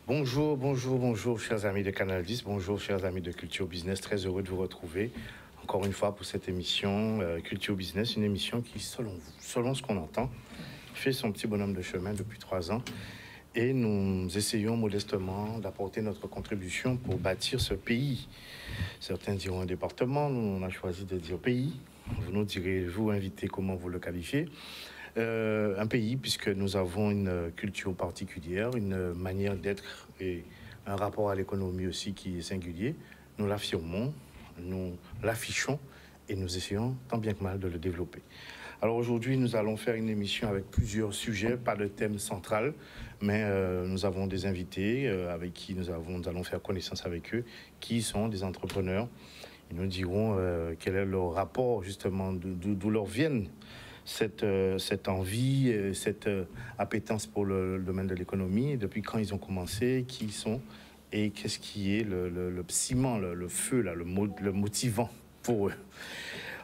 Bonjour, chers amis de Canal 10, bonjour, chers amis de Culture Business. Très heureux de vous retrouver encore une fois pour cette émission Culture Business, une émission qui, selon ce qu'on entend, fait son petit bonhomme de chemin depuis 3 ans. Et nous essayons modestement d'apporter notre contribution pour bâtir ce pays. Certains diront un département, nous on a choisi de dire pays. Vous nous direz, vous invitez, comment vous le qualifiez. Un pays, puisque nous avons une culture particulière, une manière d'être et un rapport à l'économie aussi qui est singulier. Nous l'affirmons, nous l'affichons et nous essayons tant bien que mal de le développer. Alors aujourd'hui, nous allons faire une émission avec plusieurs sujets, pas de thème central, mais nous avons des invités avec qui nous allons faire connaissance avec eux, qui sont des entrepreneurs. Ils nous diront quel est leur rapport, justement, d'où leur viennent cette envie, cette appétence pour le domaine de l'économie, depuis quand ils ont commencé, qui ils sont et qu'est-ce qui est le ciment, le feu, là, le motivant pour eux.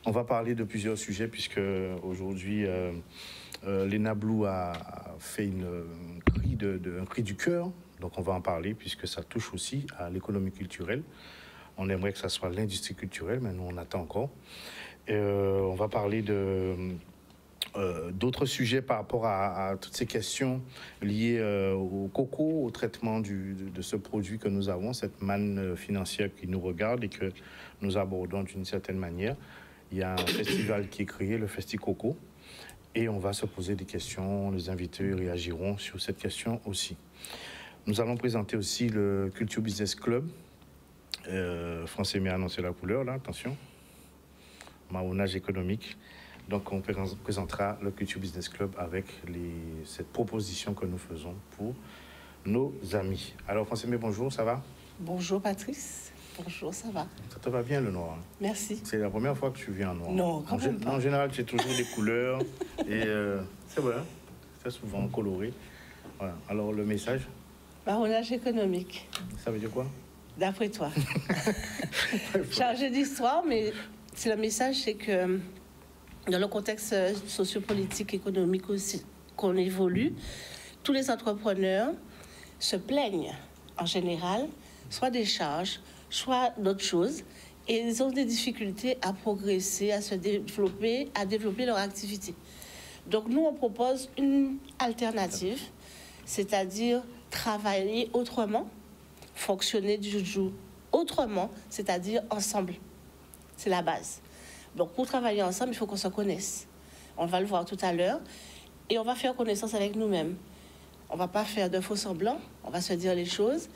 On va parler de plusieurs sujets puisque aujourd'hui, Léna Blue a fait un cri du cœur, donc on va en parler puisque ça touche aussi à l'économie culturelle. On aimerait que ça soit l'industrie culturelle, mais nous on attend encore. On va parler d'autres sujets par rapport à toutes ces questions liées au coco, au traitement de ce produit que nous avons, cette manne financière qui nous regarde et que nous abordons d'une certaine manière. Il y a un festival qui est créé, le Festi Coco, et on va se poser des questions. Les invités réagiront sur cette question aussi. Nous allons présenter aussi le Culture Business Club. Français m'a annoncé la couleur, là, attention. Marronnage économique. Donc, on présentera le Culture Business Club avec cette proposition que nous faisons pour nos amis. Alors, Français, bonjour, ça va? Bonjour, Patrice. Bonjour, ça va? Ça te va bien, le noir? Merci. C'est la première fois que tu viens en noir. Non, quand même pas. En général, tu as toujours des couleurs et c'est vrai, c'est souvent coloré. Voilà. Alors, le message? Marronnage économique. Ça veut dire quoi? D'après toi. Chargé d'histoire, mais le message, c'est que dans le contexte sociopolitique, économique aussi qu'on évolue, tous les entrepreneurs se plaignent en général, soit des charges, soit d'autres choses, et ils ont des difficultés à progresser, à se développer, à développer leur activité. Donc nous, on propose une alternative, c'est-à-dire travailler autrement, fonctionner du jour autrement, c'est-à-dire ensemble. C'est la base. Donc, pour travailler ensemble, il faut qu'on se connaisse. On va le voir tout à l'heure. Et on va faire connaissance avec nous-mêmes. On ne va pas faire de faux semblants. On va se dire les choses.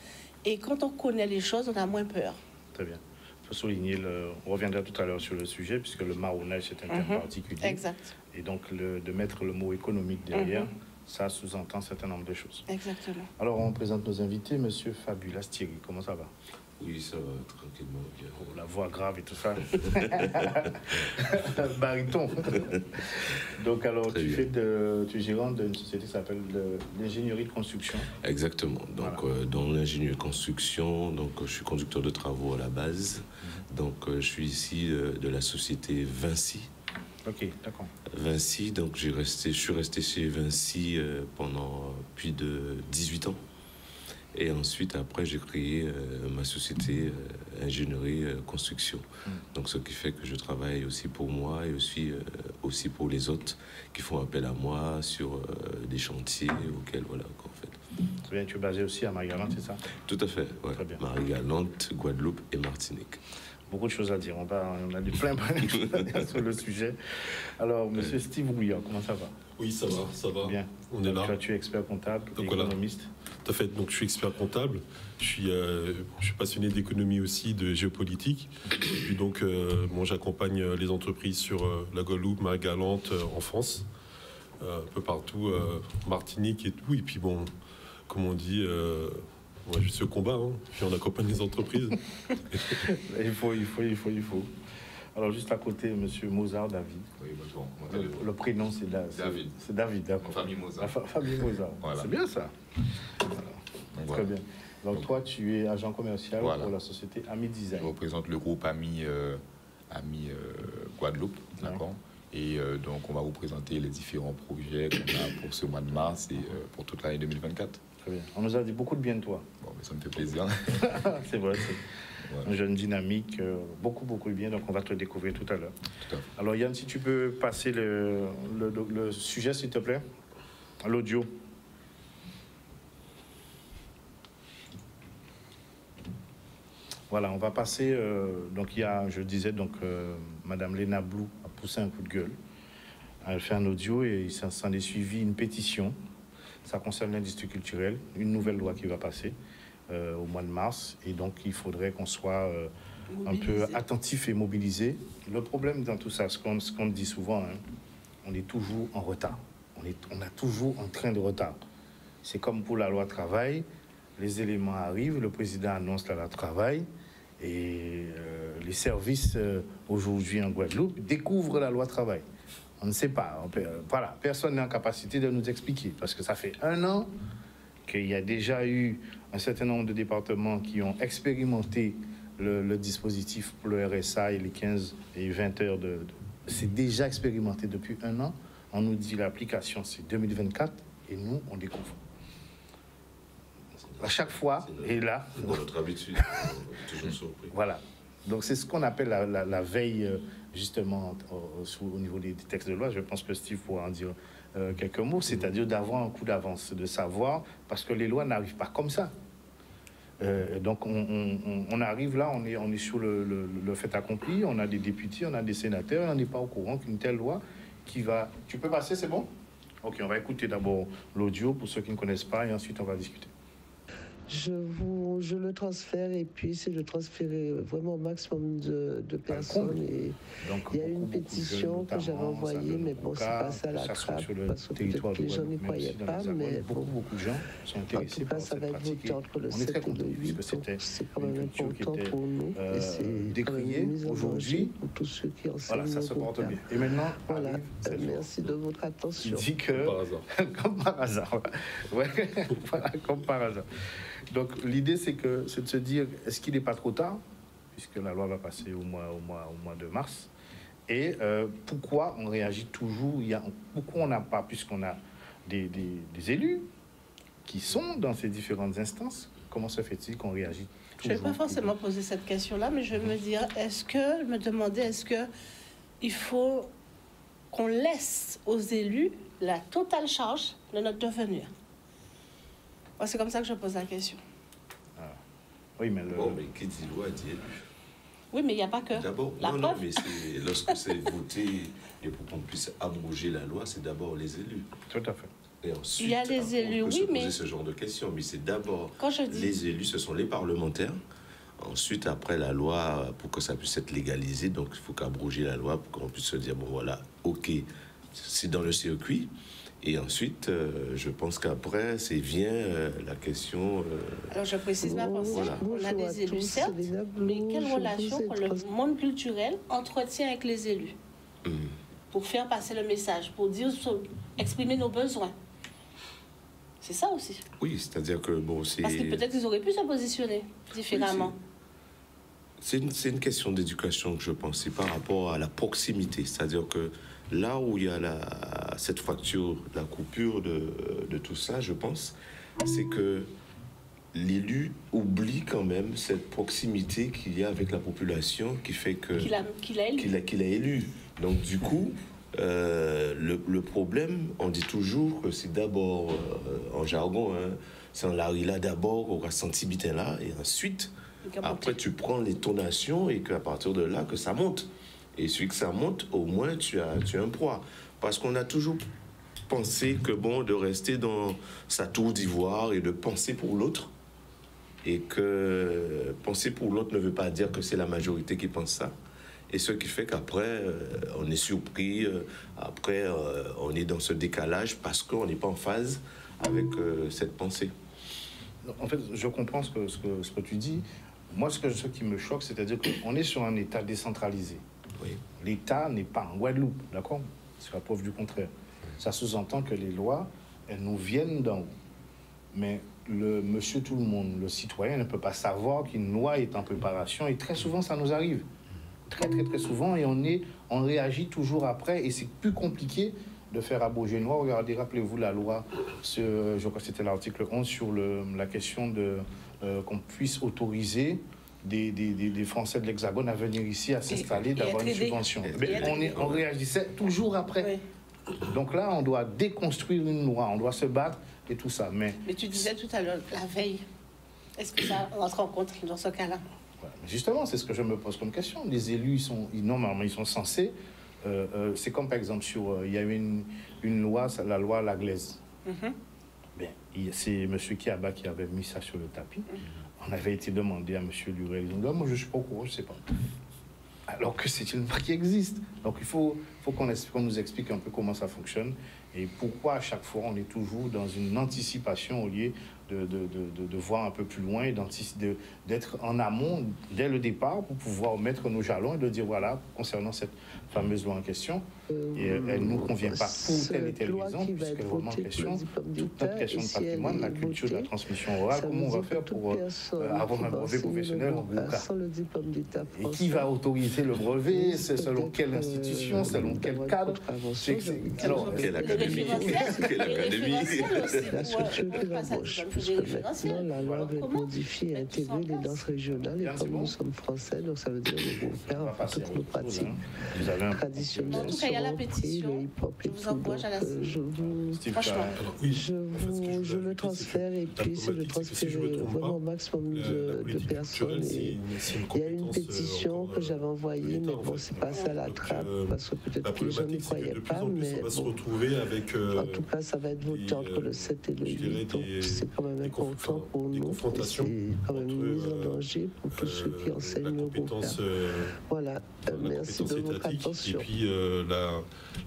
Et quand on connaît les choses, on a moins peur. Très bien. Il faut souligner, on reviendra tout à l'heure sur le sujet, puisque le marronnage, c'est un terme particulier. Exact. Et donc, de mettre le mot économique derrière, ça sous-entend un certain nombre de choses. Exactement. Alors, on présente nos invités. Monsieur Fabulous Thierry, comment ça va? Oui, ça va tranquillement bien. Oh, la voix grave et tout ça. Baryton. Donc, alors, tu es gérant d'une société qui s'appelle l'ingénierie de construction. Exactement. Donc, voilà. Dans l'ingénierie de construction, donc, je suis conducteur de travaux à la base. Donc, je suis ici de la société Vinci. Ok, d'accord. Vinci, donc je suis resté chez Vinci pendant plus de 18 ans. Et ensuite, après, j'ai créé ma société ingénierie construction. Donc, ce qui fait que je travaille aussi pour moi et aussi pour les autres qui font appel à moi sur des chantiers auxquels, voilà, en fait. Très bien, tu es basé aussi à Marie-Galante, c'est ça? Tout à fait, ouais. Très bien. Marie-Galante, Guadeloupe et Martinique. Beaucoup de choses à dire. On a du plein de choses à dire sur le sujet. Alors, monsieur Steve Rouillard, comment ça va? Oui, ça va. Bien. On est là. Toi, tu es expert comptable, donc, économiste. Voilà. Tout à fait. Donc, je suis expert comptable. Je suis passionné d'économie aussi, de géopolitique. Et donc, j'accompagne les entreprises sur la Guadeloupe, Marie-Galante, en France, un peu partout, Martinique et tout. Et puis, bon, comme on dit... Moi, je suis au combat, puis on accompagne les entreprises. Il faut. Alors, juste à côté, monsieur Mozart, David. Oui, bonjour. Le prénom, c'est David. C'est David, d'accord. Famille Mozart. La famille Mozart. Voilà. C'est bien ça. Voilà. Très bien. Donc, toi, tu es agent commercial pour la société Ami Design. Je représente le groupe Ami Guadeloupe, d'accord. Et donc, on va vous présenter les différents projets qu'on a pour ce mois de mars et pour toute l'année 2024. Très bien. On nous a dit beaucoup de bien de toi. Bon, mais ça me fait plaisir. C'est vrai, c'est un jeune dynamique, beaucoup de bien, donc on va te le découvrir tout à l'heure. Alors Yann, si tu peux passer le sujet, s'il te plaît, l'audio. Voilà, on va passer, donc il y a, je disais, donc Madame Léna Blou a poussé un coup de gueule, elle fait un audio et il s'en est suivi une pétition. Ça concerne l'industrie culturelle, une nouvelle loi qui va passer au mois de mars. Et donc, il faudrait qu'on soit un peu attentif et mobilisé. Le problème dans tout ça, ce qu'on dit souvent, hein, on est toujours en retard. On a toujours un train de retard. C'est comme pour la loi travail. Les éléments arrivent, le président annonce la loi travail. Et les services, aujourd'hui en Guadeloupe, découvrent la loi travail. On ne sait pas. Voilà, personne n'est en capacité de nous expliquer. Parce que ça fait 1 an qu'il y a déjà eu un certain nombre de départements qui ont expérimenté le dispositif pour le RSA et les 15 et 20 heures c'est déjà expérimenté depuis 1 an. On nous dit l'application, c'est 2024, et nous, on découvre. À chaque fois, et là... C'est dans notre habitude, on est toujours surpris. Voilà. Donc, c'est ce qu'on appelle la veille, justement, au niveau des textes de loi. Je pense que Steve pourra en dire quelques mots, c'est-à-dire d'avoir un coup d'avance, de savoir, parce que les lois n'arrivent pas comme ça. Donc, on arrive là, on est sur le fait accompli, on a des députés, on a des sénateurs, et on n'est pas au courant qu'une telle loi qui va... Tu peux passer, c'est bon? Ok, on va écouter d'abord l'audio pour ceux qui ne connaissent pas, et ensuite on va discuter. Je le transfère et puis c'est de transférer vraiment au maximum de personnes. Et donc, il y a une pétition que j'avais envoyée, mais bon, c'est passé à la trappe parce que peut-être que les gens n'y croyaient pas, mais beaucoup de gens sont intéressés par cette pratique. En tout cas, ça va être voté entre le 7 et le 8, donc c'est quand même important pour nous. Et c'est décrié aujourd'hui pour tous ceux qui enseignent. Voilà, ça se porte bien. Et maintenant, voilà, merci de votre attention. Dit que, comme par hasard. Ouais, voilà, comme par hasard. Donc l'idée c'est de se dire, est-ce qu'il n'est pas trop tard, puisque la loi va passer au mois de mars, et pourquoi on réagit toujours, pourquoi on n'a pas, puisqu'on a des élus qui sont dans ces différentes instances, comment se fait-il qu'on réagit toujours? Je ne vais pas forcément poser cette question-là, mais je vais me demander, est-ce qu'il faut qu'on laisse aux élus la totale charge de notre devenir? C'est comme ça que je pose la question. Ah. Oui, mais Bon, mais qui dit loi dit élu. Oui, mais il n'y a pas que. D'abord, non, mais lorsque c'est voté et pour qu'on puisse abroger la loi, c'est d'abord les élus. Tout à fait. Et ensuite, il y a les élus, on peut oui, se poser mais ce genre de questions, mais c'est d'abord dis... les élus, ce sont les parlementaires. Ensuite, après la loi, pour que ça puisse être légalisé, donc il faut qu'abroger la loi pour qu'on puisse se dire, bon voilà, ok, c'est dans le circuit. Et ensuite, je pense qu'après, vient la question... Alors, je précise ma pensée. Voilà. On a des élus, certes, mais quelle relation le monde culturel entretient avec les élus pour faire passer le message, pour dire, exprimer nos besoins? C'est ça aussi. Oui, c'est-à-dire que, bon, c'est... Parce que peut-être qu'ils auraient pu se positionner différemment. Oui, c'est une question d'éducation que je pense, c'est par rapport à la proximité. C'est-à-dire que là où il y a cette fracture, la coupure de tout ça, je pense, c'est que l'élu oublie quand même cette proximité qu'il y a avec la population qui fait que... Qu'il a élu. Donc du coup, le problème, on dit toujours que c'est d'abord, en jargon, hein, c'est en larila d'abord, on a senti bitin là, et ensuite, après tu prends les tonations et qu'à partir de là, que ça monte. Et celui que ça monte, au moins, tu as un poids. Parce qu'on a toujours pensé que, bon, de rester dans sa tour d'ivoire et de penser pour l'autre, et que penser pour l'autre ne veut pas dire que c'est la majorité qui pense ça. Et ce qui fait qu'après, on est surpris, après, on est dans ce décalage parce qu'on n'est pas en phase avec cette pensée. En fait, je comprends ce que tu dis. Moi, ce qui me choque, c'est-à-dire qu'on est sur un État décentralisé. Oui. L'État n'est pas en Guadeloupe, d'accord? C'est la preuve du contraire. Ça sous-entend que les lois, elles nous viennent d'en haut. Mais le monsieur tout le monde, le citoyen, ne peut pas savoir qu'une loi est en préparation. Et très souvent, ça nous arrive. Très, très, très souvent. Et on est on réagit toujours après et c'est plus compliqué de faire à beau génois. Regardez, rappelez-vous la loi, je crois que c'était l'article 11 sur la question qu'on puisse autoriser des Français de l'Hexagone à venir ici, à s'installer, d'avoir une subvention. On réagissait toujours après. Oui. Donc là, on doit déconstruire une loi, on doit se battre et tout ça. Mais tu disais tout à l'heure, la veille, est-ce que ça rentre en compte dans ce cas-là? Justement, c'est ce que je me pose comme question. Les élus, normalement, ils sont censés... c'est comme par exemple il y a eu une loi, la loi Laglaise. C'est M. Kiaba qui avait mis ça sur le tapis. On avait été demandé à M. Lurel. Ils ont dit, moi je ne suis pas au courant, je ne sais pas. Alors que c'est une loi qui existe. Donc il faut qu'on nous explique un peu comment ça fonctionne et pourquoi à chaque fois on est toujours dans une anticipation au lieu de voir un peu plus loin et d'être en amont dès le départ pour pouvoir mettre nos jalons et de dire voilà, concernant cette fameuse loi en question, et elle ne nous convient pas pour telle et telle raison, puisqu'elle remet en question toute notre question de patrimoine, la culture de la transmission orale, comment on va faire pour avoir un brevet professionnel en gros cas. Et qui va autoriser le brevet, c'est selon quelle institution, selon quel cadre. Alors, quelle académie? La structure qui va gauche. Maintenant, la loi va être modifiée et intégrer les danses régionales. Et comme nous sommes français, donc ça veut dire que nous faire toutes nos pratiques traditionnelles. En tout cas, il y a la pétition. Le hip-hop et je vous encourage à la signer. Franchement. Je le transfère et puis c'est de transférer vraiment au maximum de personnes. Et il y a une pétition que j'avais envoyée, mais bon, c'est passé à la trappe parce que peut-être que les gens n'y croyaient pas. Mais bon, en tout cas, ça va être voté entre le 7 et le 8. Donc c'est quand même important pour nous. C'est quand même une mise en danger pour tous ceux qui enseignent nos groupes. Voilà, merci de votre attention. Et puis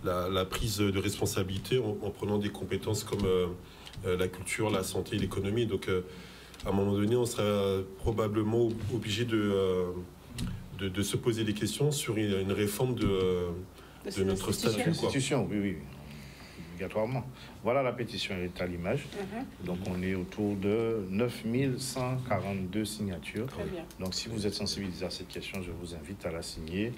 la prise de responsabilité en prenant des compétences comme la culture, la santé, l'économie. Donc à un moment donné, on sera probablement obligé de se poser des questions sur une réforme de notre statut. Constitution, oui. Obligatoirement. Voilà, la pétition est à l'image. Donc on est autour de 9142 signatures. Très bien. Donc si vous êtes sensibilisé à cette question, je vous invite à la signer.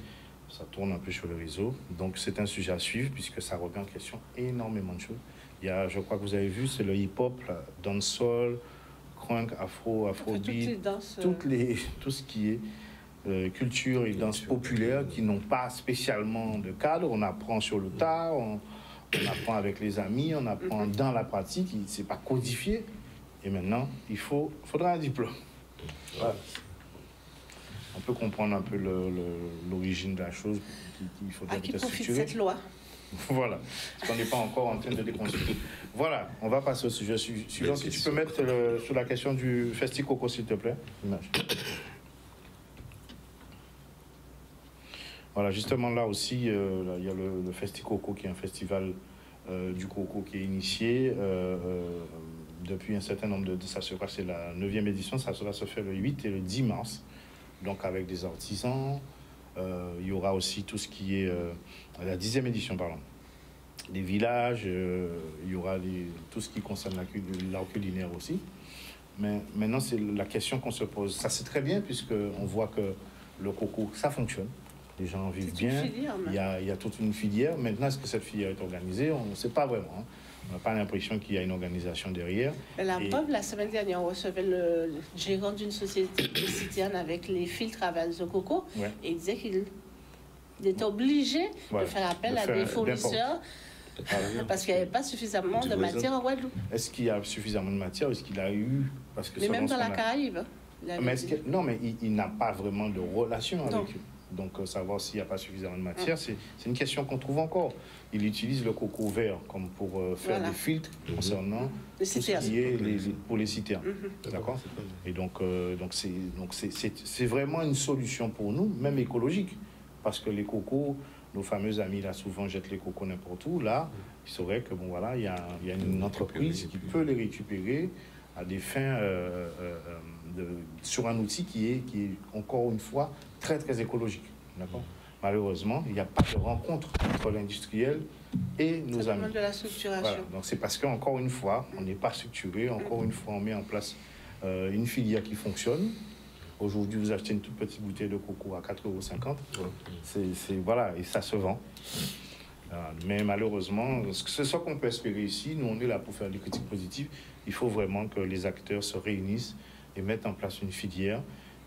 Ça tourne un peu sur le réseau. Donc c'est un sujet à suivre puisque ça remet en question énormément de choses. Il y a, je crois que vous avez vu, c'est le hip-hop, la dancehall, crunk, afrobeat, tout ce qui est culture et danse populaire qui n'ont pas spécialement de cadre. On apprend sur le tas, on apprend avec les amis, on apprend dans la pratique, c'est pas codifié. Et maintenant, faudra un diplôme. Voilà. On peut comprendre un peu l'origine de la chose. Il faudrait peut-être structurer. Cette loi. Voilà, parce qu'on n'est pas encore en train de déconstruire. Voilà, on va passer au sujet suivant. Si tu peux mettre sur la question du Festi-Coco, s'il te plaît. Image. Voilà, justement là aussi, il y a le Festi-Coco qui est un festival du coco qui est initié depuis un certain nombre de... Ça se passe, c'est la 9e édition, ça va se faire le 8 et le 10 mars. Donc avec des artisans, il y aura aussi tout ce qui est... la 10e édition, pardon. Des villages, il y aura tout ce qui concerne l'art culinaire aussi. Mais maintenant, c'est la question qu'on se pose. Ça, c'est très bien puisqu'on voit que le coco, ça fonctionne. Les gens vivent bien. Il y a toute une filière. Maintenant, est-ce que cette filière est organisée? On ne sait pas vraiment. Hein. On n'a pas l'impression qu'il y a une organisation derrière. La preuve, la semaine dernière, on recevait le gérant d'une société citerne avec les filtres à base de coco. Ouais. Et il disait qu'il était obligé de faire appel à des fournisseurs parce qu'il n'y avait pas suffisamment de matière en Guadeloupe. Est-ce qu'il y a suffisamment de matière? Est-ce qu'il a eu... Parce que mais même dans la Caraïbe. Non, mais il n'a pas vraiment de relation avec eux. Donc, savoir s'il n'y a pas suffisamment de matière, c'est une question qu'on trouve encore. Il utilise le coco vert comme pour faire des filtres concernant tout ce qui est pour les citernes. D'accord. Et donc c'est vraiment une solution pour nous, même écologique. Parce que les cocos, nos fameux amis, là, souvent jettent les cocos n'importe où. Là, il saurait que, bon, voilà, il y a une entreprise qui peut les récupérer à des fins... sur un outil qui est encore une fois très très écologique. D'accord. Malheureusement, il n'y a pas de rencontre entre l'industriel et nos amis. De la structuration. Voilà. Donc c'est parce qu'encore une fois, on n'est pas structuré, encore une fois, on met en place une filière qui fonctionne Aujourd'hui, vous achetez une toute petite bouteille de coco à 4,50 €. Voilà, et ça se vend. Mais malheureusement, c'est ça qu'on peut espérer ici. Nous, on est là pour faire des critiques positives. Il faut vraiment que les acteurs se réunissent et mettent en place une filière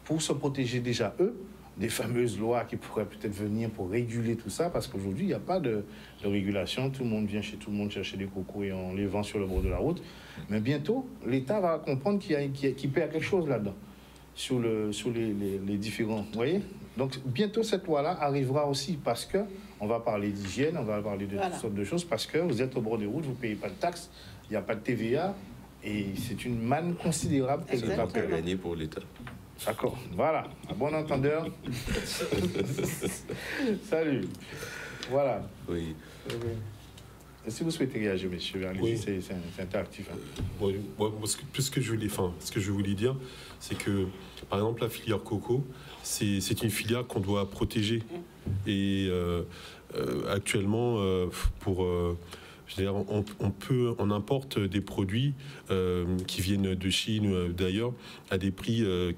pour se protéger déjà, eux, des fameuses lois qui pourraient peut-être venir pour réguler tout ça, parce qu'aujourd'hui, il n'y a pas de régulation. Tout le monde vient chez tout le monde chercher des cocos et on les vend sur le bord de la route. Mais bientôt, l'État va comprendre qu'il perd quelque chose là-dedans, sur les différents... Vous voyez? Donc, bientôt, cette loi-là arrivera aussi, parce qu'on va parler d'hygiène, on va parler de toutes sortes de choses, parce que vous êtes au bord des routes, vous ne payez pas de taxes, il n'y a pas de TVA, et c'est une manne considérable que l'État paie. Gagner pour l'État. D'accord, voilà, à bon entendeur. Salut. Voilà. Oui. Si vous souhaitez réagir, messieurs, oui. C'est interactif. Hein. Ce que je voulais dire, c'est que, par exemple, la filière coco, c'est une filière qu'on doit protéger. Et actuellement, je veux dire, on importe des produits qui viennent de Chine ou d'ailleurs à des prix en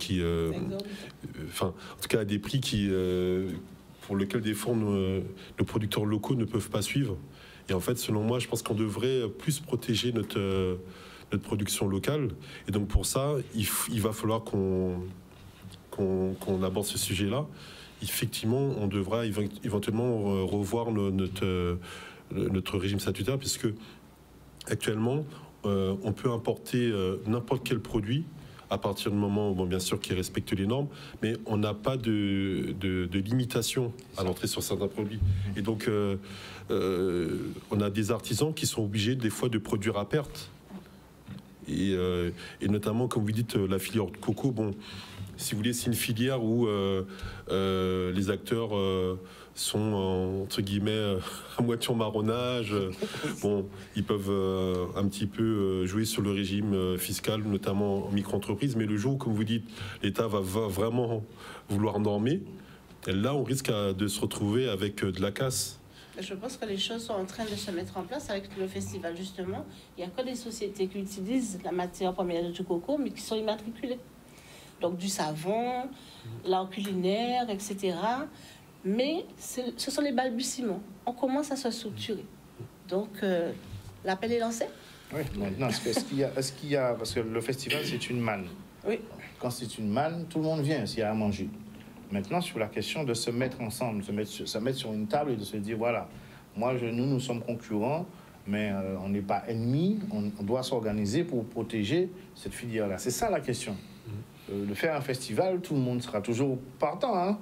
tout cas à des prix pour lesquels des fois nos producteurs locaux ne peuvent pas suivre. Et en fait, selon moi, je pense qu'on devrait plus protéger notre production locale. Et donc pour ça, il va falloir qu'on aborde ce sujet-là. Effectivement, on devra éventuellement revoir notre régime statutaire, puisque actuellement, on peut importer n'importe quel produit à partir du moment, bien sûr, qui respecte les normes, mais on n'a pas de limitation à l'entrée sur certains produits. Et donc, on a des artisans qui sont obligés, des fois, de produire à perte. Et notamment, comme vous dites, la filière de coco, si vous voulez, c'est une filière où les acteurs sont, entre guillemets, à moitié en marronnage. Ils peuvent un petit peu jouer sur le régime fiscal, notamment en micro-entreprise. Mais le jour où, comme vous dites, l'État va vraiment vouloir normer, là, on risque de se retrouver avec de la casse. Je pense que les choses sont en train de se mettre en place avec le festival, justement. Il n'y a que des sociétés qui utilisent la matière première du coco, mais qui sont immatriculées. Donc du savon, l'art culinaire, etc. Mais ce sont les balbutiements. On commence à se structurer. Donc, l'appel est lancé. Oui, maintenant, est-ce qu'il y a... Parce que le festival, c'est une manne. Oui. Quand c'est une manne, tout le monde vient s'il y a à manger. Maintenant, sur la question de se mettre ensemble, se mettre sur une table et de se dire, voilà, nous sommes concurrents, mais on n'est pas ennemis, on doit s'organiser pour protéger cette filière-là. C'est ça la question. De faire un festival, tout le monde sera toujours partant, hein.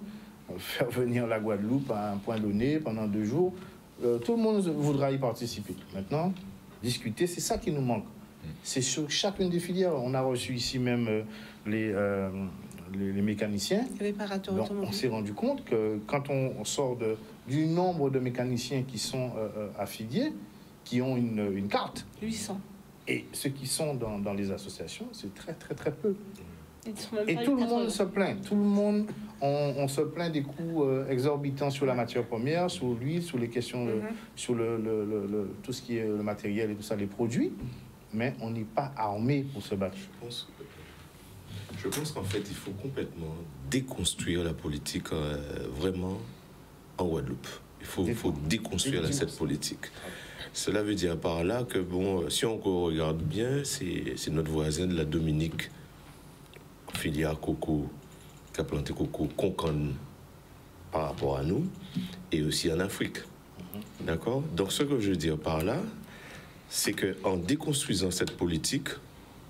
Faire venir la Guadeloupe à un point donné pendant 2 jours, tout le monde voudra y participer. Maintenant, discuter, c'est ça qui nous manque. C'est sur chacune des filières. On a reçu ici même les mécaniciens. Donc, on s'est rendu compte que quand on sort du nombre de mécaniciens qui sont affiliés, qui ont une carte, 800. Et ceux qui sont dans les associations, c'est très, très, très peu. Et tout le monde se plaint. Tout le monde, on se plaint des coûts exorbitants sur la matière première, sur l'huile, sur les questions, sur tout ce qui est le matériel et tout ça, les produits. Mais on n'est pas armé pour se battre. Je pense qu'en fait, il faut complètement déconstruire la politique vraiment en Guadeloupe. Il faut déconstruire cette politique. Cela veut dire par là que, si on regarde bien, c'est notre voisin de la Dominique, filière coco, qui a planté coco Concon par rapport à nous, et aussi en Afrique. D'accord? Donc, ce que je veux dire par là, c'est qu'en déconstruisant cette politique,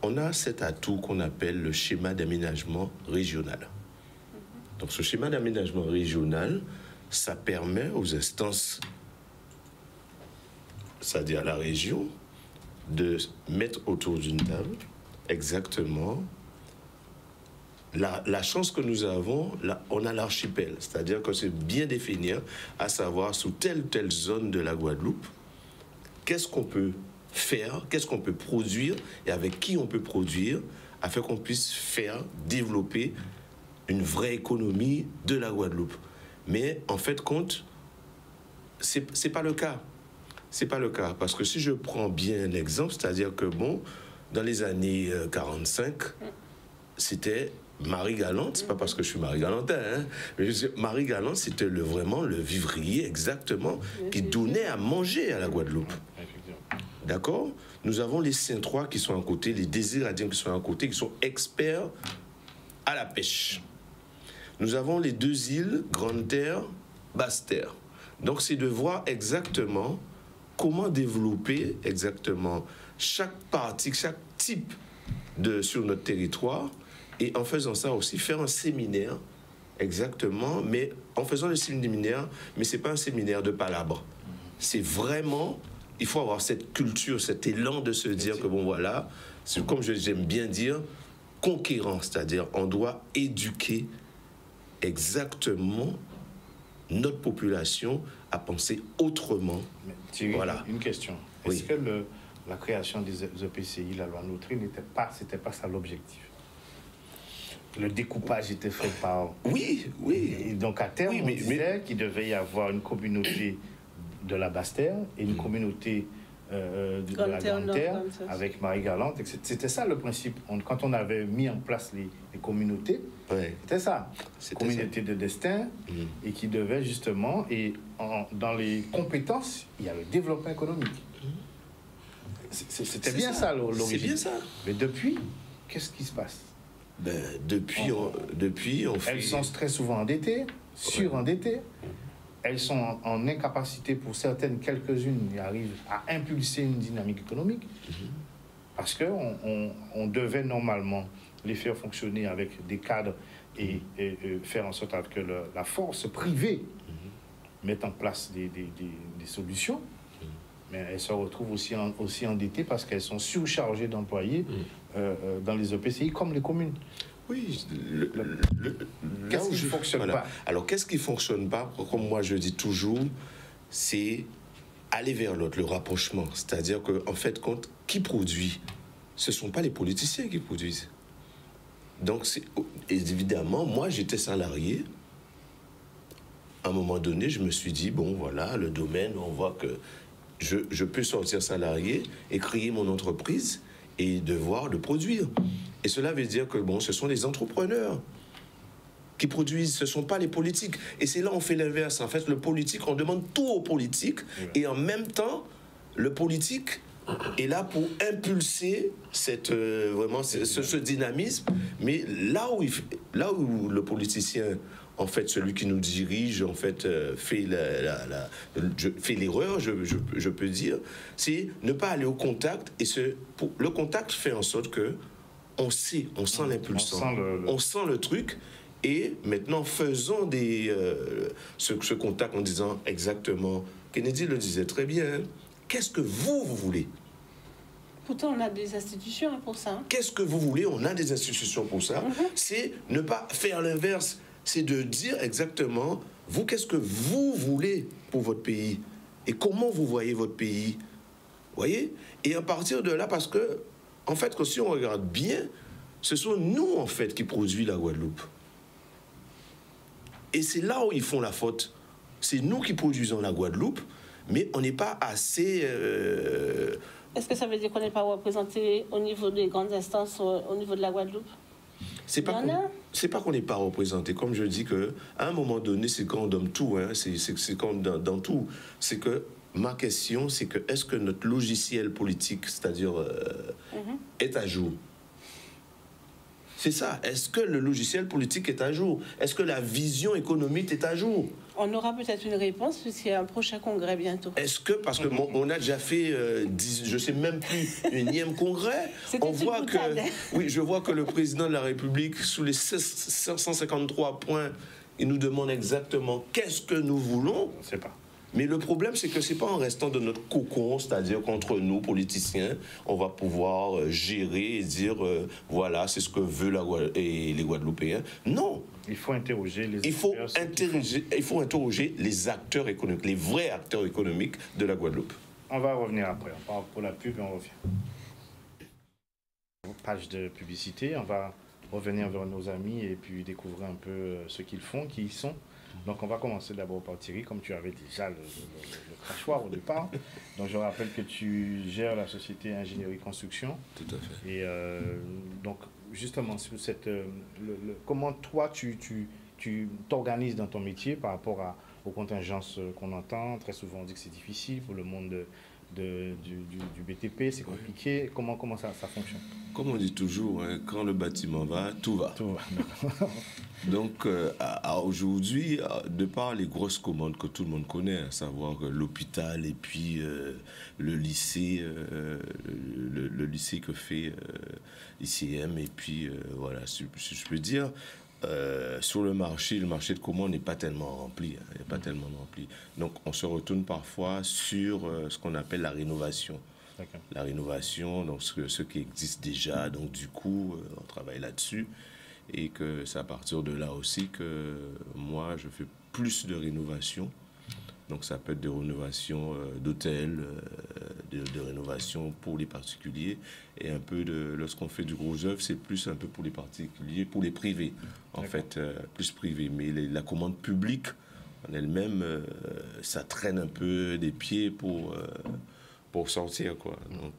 on a cet atout qu'on appelle le schéma d'aménagement régional. Donc, ce schéma d'aménagement régional, ça permet aux instances, c'est-à-dire à la région, de mettre autour d'une table exactement la chance que nous avons. Là, on a l'archipel, c'est-à-dire que c'est bien définir, à savoir sous telle ou telle zone de la Guadeloupe, qu'est-ce qu'on peut faire, qu'est-ce qu'on peut produire et avec qui on peut produire afin qu'on puisse faire développer une vraie économie de la Guadeloupe. Mais en fait, c'est pas le cas. C'est pas le cas. Parce que si je prends bien l'exemple, c'est-à-dire que dans les années 45, c'était Marie-Galante, c'est pas parce que je suis Marie-Galantin, hein, mais Marie-Galante, c'était vraiment le vivrier exactement qui donnait à manger à la Guadeloupe. D'accord? Nous avons les Saint-Trois qui sont à côté, les Désiradiens qui sont à côté, qui sont experts à la pêche. Nous avons les deux îles, Grande-Terre, Basse-Terre. Donc, c'est de voir exactement comment développer exactement chaque partie, chaque type sur notre territoire. Et en faisant ça aussi, faire un séminaire, exactement, mais en faisant le séminaire, mais ce n'est pas un séminaire de palabres. C'est vraiment, il faut avoir cette culture, cet élan de se dire que, bon, voilà, comme j'aime bien dire, conquérant, c'est-à-dire on doit éduquer exactement notre population à penser autrement. Mais Thierry, voilà. Une question. Est-ce que la création des EPCI, la loi Notary, c'était pas ça l'objectif? Le découpage était fait par... Oui. Et donc à terme, on disait qu'il devait y avoir une communauté de la Basse-Terre et une communauté de la Grande-Terre avec Marie-Galante. C'était ça le principe. Quand on avait mis en place les communautés, c'était ça. Communauté de destin et qui devait justement... Et dans les compétences, il y a le développement économique. C'était bien ça l'origine. C'est bien ça. Mais depuis, qu'est-ce qui se passe? Depuis, on fait... Elles sont très souvent endettées, surendettées. Elles sont en incapacité, pour certaines, quelques-unes, y arrivent à impulser une dynamique économique. Parce qu'on devait normalement les faire fonctionner avec des cadres et faire en sorte que la force privée mette en place des solutions. Mais elles se retrouvent aussi endettées parce qu'elles sont surchargées d'employés dans les EPCI comme les communes. Oui. Qu'est-ce qui ne fonctionne pas? Alors, qu'est-ce qui ne fonctionne pas? Comme moi, je dis toujours, c'est aller vers l'autre, le rapprochement. C'est-à-dire qu'en fait, qui produit? Ce ne sont pas les politiciens qui produisent. Donc, évidemment, moi, j'étais salarié. À un moment donné, je me suis dit, bon, voilà, le domaine, on voit que je peux sortir salarié et créer mon entreprise et devoir le produire. Et cela veut dire que, bon, ce sont les entrepreneurs qui produisent, ce ne sont pas les politiques. Et c'est là où on fait l'inverse. En fait, le politique, on demande tout aux politiques et en même temps, le politique est là pour impulser vraiment ce dynamisme. Mais là où le politicien, en fait, celui qui nous dirige, en fait, fait l'erreur, je peux dire, c'est ne pas aller au contact. Et le contact fait en sorte que on sent l'impulsion, on sent le truc. Et maintenant, faisons ce contact en disant exactement, Kennedy le disait très bien, qu'est-ce que vous voulez? Pourtant, on a des institutions pour ça. Qu'est-ce que vous voulez? On a des institutions pour ça. C'est ne pas faire l'inverse. C'est de dire exactement, vous, qu'est-ce que vous voulez pour votre pays? Et comment vous voyez votre pays? Voyez? Et à partir de là, parce que, en fait, si on regarde bien, ce sont nous, en fait, qui produisons la Guadeloupe. Et c'est là où ils font la faute. C'est nous qui produisons la Guadeloupe, mais on n'est pas assez... Est-ce que ça veut dire qu'on n'est pas représenté au niveau des grandes instances, au niveau de la Guadeloupe? C'est pas qu'on n'est pas représenté. Comme je dis qu'à un moment donné, c'est quand on donne tout. Hein, c'est comme dans tout. C'est que ma question, c'est que est-ce que notre logiciel politique, c'est-à-dire, est à jour? C'est ça. Est-ce que le logiciel politique est à jour? Est-ce que la vision économique est à jour? On aura peut-être une réponse puisqu'il y a un prochain congrès bientôt. Est-ce que, parce que on a déjà fait, je ne sais même plus, un énième congrès, on voit que, oui, je vois que le président de la République, sous les 153 points, il nous demande exactement qu'est-ce que nous voulons. Je ne sais pas. Mais le problème, c'est que ce n'est pas en restant de notre cocon, c'est-à-dire qu'entre nous, politiciens, on va pouvoir gérer et dire, voilà, c'est ce que veulent les Guadeloupéens. Non. Il faut interroger les il faut interroger les acteurs économiques, les vrais acteurs économiques de la Guadeloupe. On va revenir après. On part pour la pub et on revient. Page de publicité. On va revenir vers nos amis et puis découvrir un peu ce qu'ils font, qui ils sont. Donc, on va commencer d'abord par Thierry, comme tu avais déjà le crachoir au départ. Donc, je rappelle que tu gères la société Ingénierie Construction. Tout à fait. Et donc, justement sur comment toi tu t'organises dans ton métier par rapport aux contingences qu'on entend. Très souvent on dit que c'est difficile pour le monde du BTP, c'est compliqué. Comment ça fonctionne? Comme on dit toujours, hein, quand le bâtiment va, tout va. Tout va. Donc, aujourd'hui, de par les grosses commandes que tout le monde connaît, à savoir l'hôpital et puis le lycée que fait ICM, et puis voilà, si je peux dire, sur le marché de commandes n'est pas tellement rempli. Hein, pas tellement rempli. Donc, on se retourne parfois sur ce qu'on appelle la rénovation. La rénovation, donc ce qui existe déjà. Donc, du coup, on travaille là-dessus. Et que c'est à partir de là aussi que moi, je fais plus de rénovation. Donc, ça peut être de rénovation d'hôtels, de rénovation pour les particuliers. Et un peu lorsqu'on fait du gros œuvre, c'est plus un peu pour les particuliers, pour les privés, en fait, plus privé. Mais la commande publique, en elle-même, ça traîne un peu des pieds pour sortir, quoi. Donc,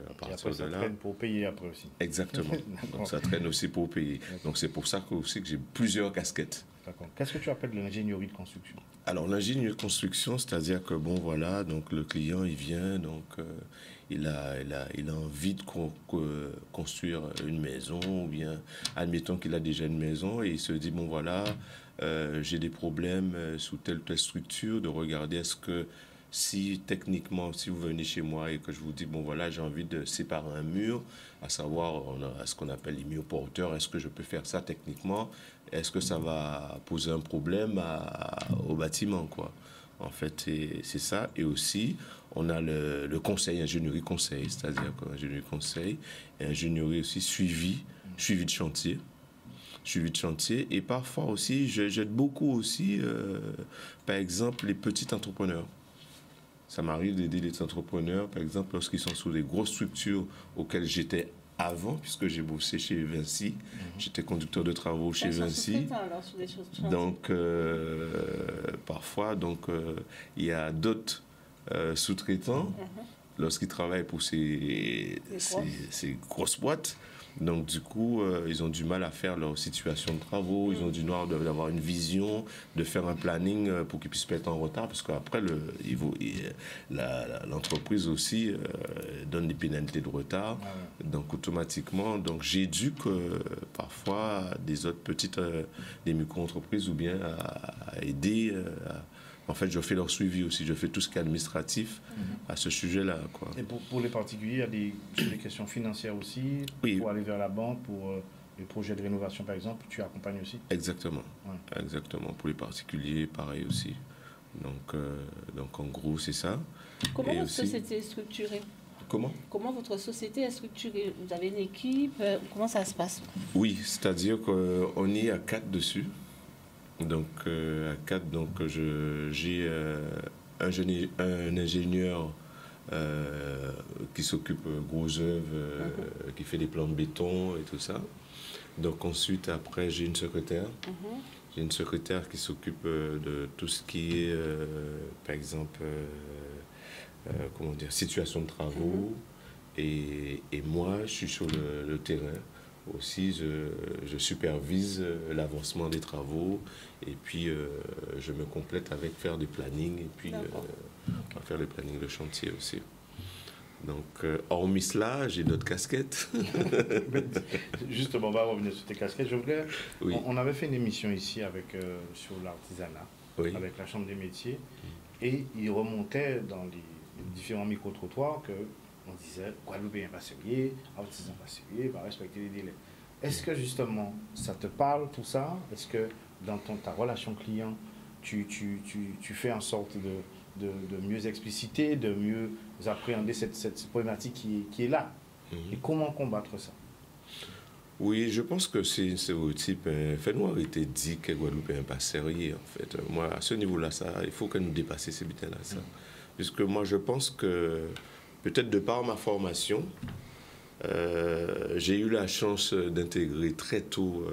à partir de là... ça traîne pour payer après aussi. Exactement. Donc, ça traîne aussi pour payer. Donc, c'est pour ça que j'ai plusieurs casquettes. D'accord. Qu'est-ce que tu appelles l'ingénierie de construction? Alors, l'ingénierie de construction, c'est-à-dire que, bon, voilà, donc le client, il vient, donc il a envie de construire une maison, ou bien, admettons qu'il a déjà une maison, et il se dit, bon, voilà, j'ai des problèmes sous telle ou telle structure, de regarder est-ce que si techniquement, si vous venez chez moi et que je vous dis, bon voilà, j'ai envie de séparer un mur, à savoir ce qu'on appelle les murs porteurs, est-ce que je peux faire ça techniquement? Est-ce que ça va poser un problème au bâtiment, quoi? En fait, c'est ça. Et aussi, on a le conseil, ingénierie conseil, c'est-à-dire ingénierie conseil et ingénierie aussi suivi de chantier. Suivi de chantier. Et parfois aussi, j'aide beaucoup aussi, par exemple, les petits entrepreneurs. Ça m'arrive d'aider les entrepreneurs, par exemple, lorsqu'ils sont sous des grosses structures auxquelles j'étais avant, puisque j'ai bossé chez Vinci. J'étais conducteur de travaux chez Vinci. Alors, sur des choses donc, parfois, il y a d'autres sous-traitants lorsqu'ils travaillent pour ces grosses boîtes. Donc, du coup, ils ont du mal à faire leur situation de travaux. Ils ont du mal d'avoir une vision, de faire un planning pour qu'ils puissent mettre en retard. Parce qu'après, l'entreprise aussi donne des pénalités de retard. Donc, automatiquement, j'éduque parfois des autres petites, des micro-entreprises ou bien à aider. En fait, je fais leur suivi aussi. Je fais tout ce qui est administratif à ce sujet-là, quoi. Et pour les particuliers, il y a des questions financières aussi. Oui. Pour aller vers la banque, pour les projets de rénovation, par exemple, tu accompagnes aussi? Exactement. Ouais. Exactement. Pour les particuliers, pareil aussi. Donc en gros, c'est ça. Comment votre société est structurée? Comment votre société est structurée? Vous avez une équipe? Comment ça se passe? Oui, c'est-à-dire qu'on est à 4 dessus. Donc, à 4, j'ai un ingénieur qui s'occupe gros œuvres, qui fait des plans de béton et tout ça. Donc, ensuite, après, j'ai une secrétaire. J'ai une secrétaire qui s'occupe de tout ce qui est, par exemple, situation de travaux. Et moi, je suis sur le terrain. Aussi, je supervise l'avancement des travaux et puis je me complète avec faire des plannings et puis faire le planning de chantier aussi. Donc, hormis cela, j'ai d'autres casquettes. Justement, on va revenir sur tes casquettes. Oui. On avait fait une émission ici sur l'artisanat, avec la Chambre des métiers, et il remontait dans les différents micro-trottoirs que on disait Guadeloupéen passerier, artisan passerier, va respecter les délais. Est-ce que justement ça te parle tout ça? Est-ce que dans ta relation client, tu fais en sorte de mieux expliciter, de mieux appréhender cette problématique qui est là? Et comment combattre ça? Oui, je pense que c'est un stéréotype. Fais-nous arrêter de dire que Guadeloupéen passerier, en fait. Moi, à ce niveau-là, il faut que nous dépassions ces butins-là, ça. Puisque moi, je pense que peut-être de par ma formation, j'ai eu la chance d'intégrer très tôt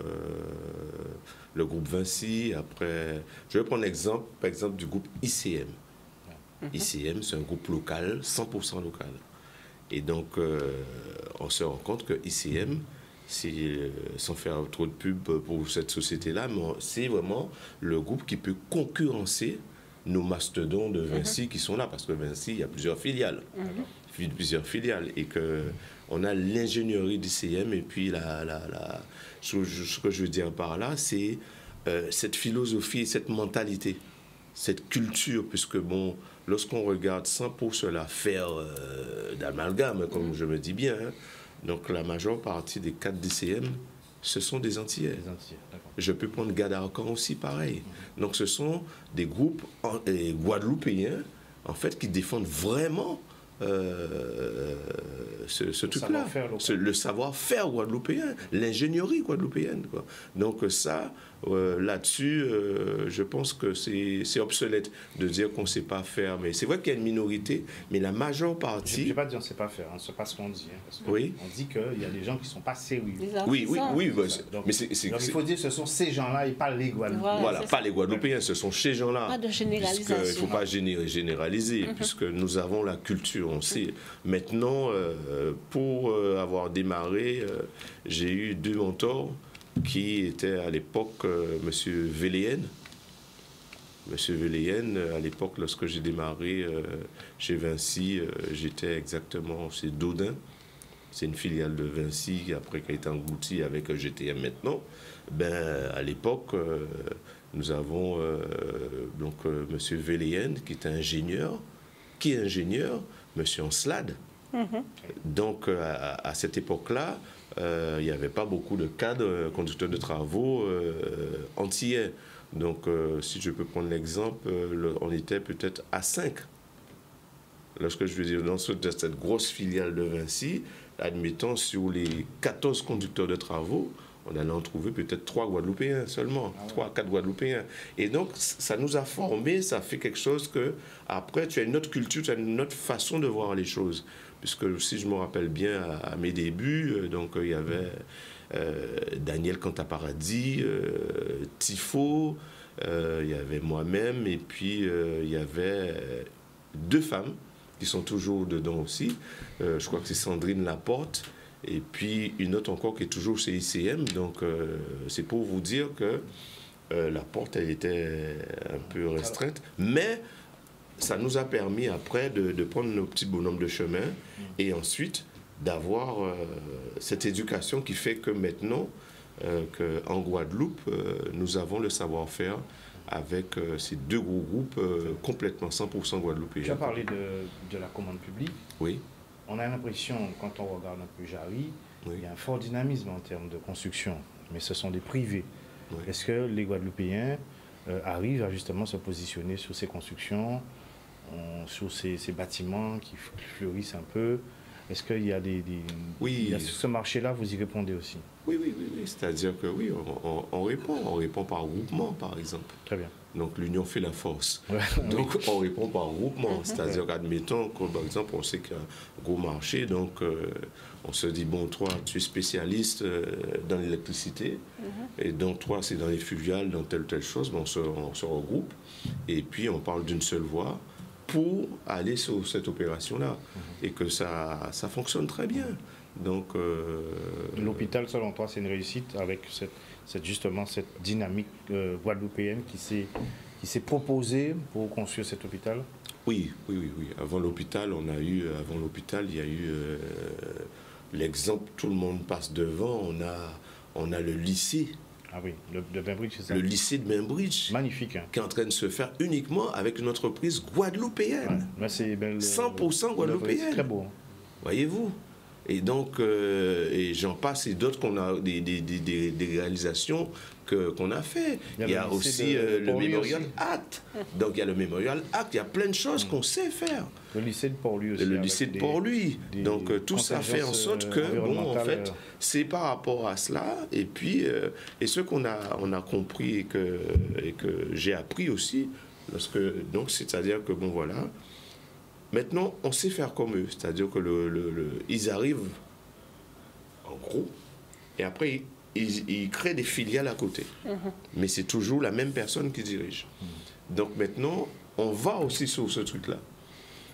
le groupe Vinci. Après, je vais prendre l'exemple, par exemple, du groupe ICM. ICM, c'est un groupe local, 100% local. Et donc, on se rend compte que ICM, sans faire trop de pub pour cette société-là, mais c'est vraiment le groupe qui peut concurrencer nos mastodons de Vinci qui sont là, parce que Vinci, il y a plusieurs filiales. Et qu'on a l'ingénierie d'ICM, et puis ce que je veux dire par là, c'est cette philosophie, cette mentalité, cette culture, puisque bon, lorsqu'on regarde sans pour cela faire d'amalgame, comme je me dis bien, hein, donc la majeure partie des 4 DCM, ce sont des Antillais. Je peux prendre Gadarcan aussi, pareil. Donc ce sont des groupes guadeloupéens, en fait, qui défendent vraiment ce truc-là, le savoir-faire guadeloupéen, l'ingénierie guadeloupéenne, quoi. Donc ça, là-dessus, je pense que c'est obsolète de dire qu'on ne sait pas faire. Mais c'est vrai qu'il y a une minorité, mais la majeure partie... Je ne vais pas dire qu'on ne sait pas faire, c'est pas ce qu'on dit. Hein, parce que oui. On dit qu'il y a des gens qui ne sont pas sérieux. Oui. Donc, mais donc il faut dire que ce sont ces gens-là et pas les Guadeloupéens. Voilà, pas les Guadeloupéens, ce sont ces gens-là. Pas de généralisation. Il ne faut pas généraliser, puisque nous avons la culture, on sait. Maintenant, pour avoir démarré, j'ai eu 2 mentors qui étaient à l'époque M. Véléen. M. Véléen, à l'époque, lorsque j'ai démarré chez Vinci, j'étais exactement chez Dodin. C'est une filiale de Vinci, après qui a été engloutie avec GTM maintenant. À l'époque, nous avons M. Véléen, qui est ingénieur, M. Anslade. Donc, à cette époque-là, il n'y avait pas beaucoup de cadres conducteurs de travaux antillais. Donc, si je peux prendre l'exemple, on était peut-être à 5. Lorsque je veux dire, dans cette grosse filiale de Vinci, admettons, sur les 14 conducteurs de travaux, on allait en trouver peut-être 3 Guadeloupéens seulement, 3 à 4 Guadeloupéens. Et donc, ça nous a formés, ça fait quelque chose que, après, tu as une autre culture, tu as une autre façon de voir les choses. Puisque, si je me rappelle bien, à mes débuts, donc, il y avait Daniel Cantaparadis, Tifo, il y avait moi-même, et puis il y avait 2 femmes qui sont toujours dedans aussi. Je crois que c'est Sandrine Laporte, et puis une autre encore qui est toujours chez ICM. Donc, c'est pour vous dire que la porte, elle était un peu restreinte. Mais ça nous a permis après de prendre nos petits bonhommes de chemin et ensuite d'avoir cette éducation qui fait que maintenant, qu'en Guadeloupe, nous avons le savoir-faire avec ces 2 gros groupes complètement 100% guadeloupéens. Tu as parlé de la commande publique. Oui. On a l'impression, quand on regarde un peu Jarry, il y a un fort dynamisme en termes de construction, mais ce sont des privés. Oui. Est-ce que les Guadeloupéens arrivent à justement se positionner sur ces constructions, sur ces bâtiments qui fleurissent un peu? Est-ce qu'il y a Oui. Sur ce marché-là, vous y répondez aussi? Oui. C'est-à-dire que oui, on répond par groupement, par exemple. Très bien. Donc l'union fait la force. Ouais, donc on répond par groupement. C'est-à-dire qu'admettons, par exemple, on sait qu'il y a un gros marché, donc on se dit, bon, toi, tu es spécialiste dans l'électricité, et donc toi, c'est dans les fluviales, dans telle ou telle chose, on se regroupe, et puis on parle d'une seule voix pour aller sur cette opération-là, et que ça fonctionne très bien. Donc l'hôpital, selon toi, c'est une réussite avec justement cette dynamique guadeloupéenne qui s'est proposée pour construire cet hôpital? Oui. Avant l'hôpital, il y a eu l'exemple, tout le monde passe devant, on a le lycée. Ah oui, de Bainbridge, c'est ça? Le lycée de Bainbridge. Magnifique. Hein. Qui est en train de se faire uniquement avec une entreprise guadeloupéenne. Ouais, 100% guadeloupéenne. C'est très beau. Voyez-vous? Et donc, et j'en passe, et d'autres qu'on a des réalisations qu'on a fait. Il y a aussi le Memorial Act. Donc, il y a le Memorial Act, il y a plein de choses qu'on sait faire. Le lycée de Port-Louis aussi. Le lycée de Port-Louis. Donc, tout ça fait en sorte que, bon, en fait, c'est par rapport à cela. Et puis, et ce qu'on a compris et que j'ai appris aussi, donc, c'est-à-dire que, bon, voilà. Maintenant, on sait faire comme eux, c'est-à-dire que ils arrivent en gros, et après, ils créent des filiales à côté. Mais c'est toujours la même personne qui dirige. Donc maintenant, on va aussi sur ce truc-là.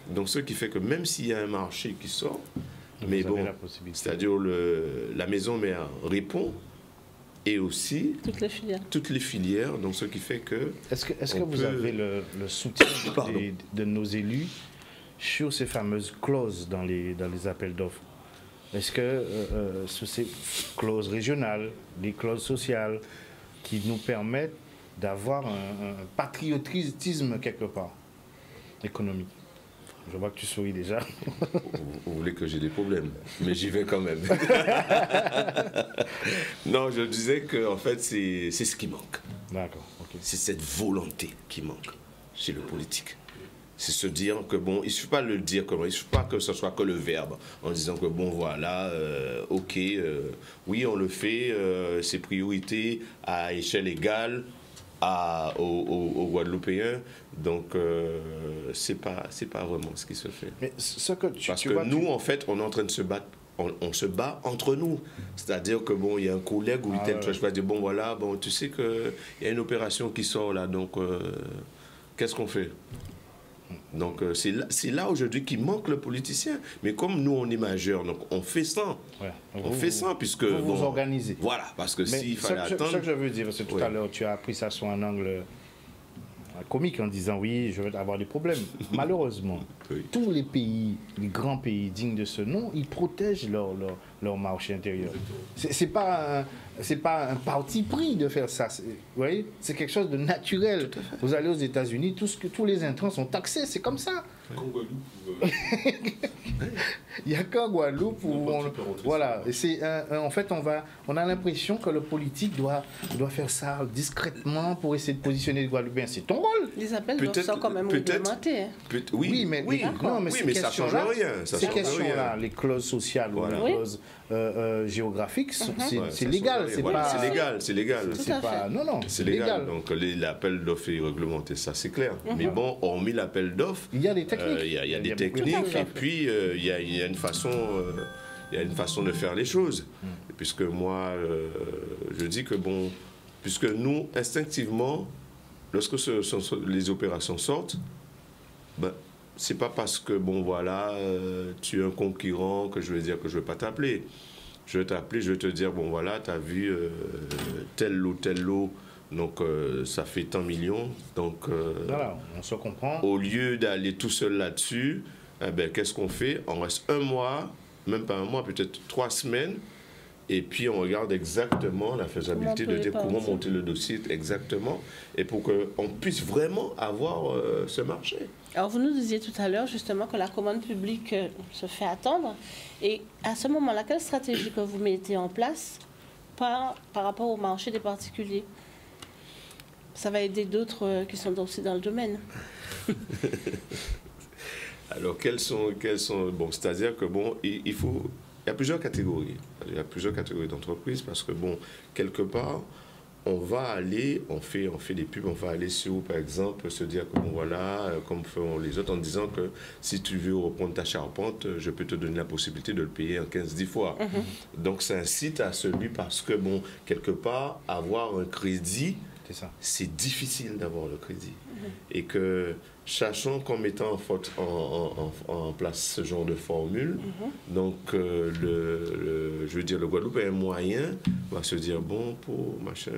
Donc ce qui fait que même s'il y a un marché qui sort, Mais bon, c'est-à-dire la maison mère répond et aussi toutes les filières. Donc ce qui fait que... Est-ce que vous avez le soutien de nos élus sur ces fameuses clauses dans les appels d'offres? Est-ce que ces clauses régionales, les clauses sociales qui nous permettent d'avoir un patriotisme quelque part économique? Je vois que tu souris déjà. Vous voulez que j'ai des problèmes, mais j'y vais quand même. Non, je disais que en fait, c'est ce qui manque. D'accord. Okay. C'est cette volonté qui manque chez le politique. C'est se dire que bon, il ne suffit pas de le dire comment, il ne suffit pas que ce soit que le verbe, en disant que bon voilà, ok, oui on le fait, c'est priorité à échelle égale aux Guadeloupéens, donc c'est pas vraiment ce qui se fait. Mais ce que parce que nous en fait on est en train de se battre. On se bat entre nous. C'est-à-dire que bon, il y a un collègue ou tel chose va dire bon voilà, bon tu sais que il y a une opération qui sort là, donc qu'est-ce qu'on fait? Donc c'est là aujourd'hui qu'il manque le politicien. Mais comme nous on est majeurs, donc on fait ça. Ouais. On fait ça puisque vous organisez. Voilà, parce que s'il fallait attendre. Ce que je veux dire, parce que tout à l'heure tu as pris ça sur un angle comique en disant oui, je vais avoir des problèmes. Malheureusement, tous les pays, les grands pays dignes de ce nom, ils protègent leur marché intérieur. C'est pas un parti pris de faire ça. Vous voyez, c'est quelque chose de naturel. Vous allez aux États-Unis, tous les intrants sont taxés, c'est comme ça. Il n'y a qu'en Guadeloupe où voilà. En fait, on a l'impression que le politique doit faire ça discrètement pour essayer de positionner les Guadeloupéens. C'est ton rôle. Les appels d'offres sont quand même réglementés. Oui, mais ça change rien. Ces questions-là, les clauses sociales ou les clauses géographiques, c'est légal. C'est légal. C'est légal. Donc l'appel d'offres est réglementé, ça c'est clair. Mais bon, hormis l'appel d'offres, il y a des techniques. Il y a des techniques et puis il y a une façon de faire les choses. Puisque moi, je dis que bon, puisque nous, instinctivement, lorsque les opérations sortent, ben, c'est pas parce que, bon, voilà, tu es un concurrent que je vais dire que je ne vais pas t'appeler. Je vais t'appeler, je vais te dire, bon, voilà, tu as vu tel lot, donc ça fait tant millions. Donc, voilà, on se comprend. Au lieu d'aller tout seul là-dessus, qu'est-ce qu'on fait? On reste un mois, même pas un mois, peut-être 3 semaines, et puis on regarde exactement la faisabilité de dire comment monter le dossier exactement, et pour qu'on puisse vraiment avoir ce marché. Alors vous nous disiez tout à l'heure justement que la commande publique se fait attendre, et à ce moment-là, quelle stratégie que vous mettez en place par rapport au marché des particuliers? Ça va aider d'autres qui sont aussi dans le domaine. Alors, quelles sont bon, c'est-à-dire que bon, il y a plusieurs catégories. Il y a plusieurs catégories d'entreprises parce que bon, quelque part, on va aller, on fait des pubs, on va aller sur, par exemple, se dire que bon voilà, comme font les autres, en disant que si tu veux reprendre ta charpente, je peux te donner la possibilité de le payer en 15-10 fois. Donc, ça incite à celui parce que bon, quelque part, avoir un crédit, c'est difficile d'avoir le crédit. Et que, sachant qu'en mettant en place ce genre de formule, donc je veux dire, le Guadeloupéen moyen va se dire, bon, pour machin,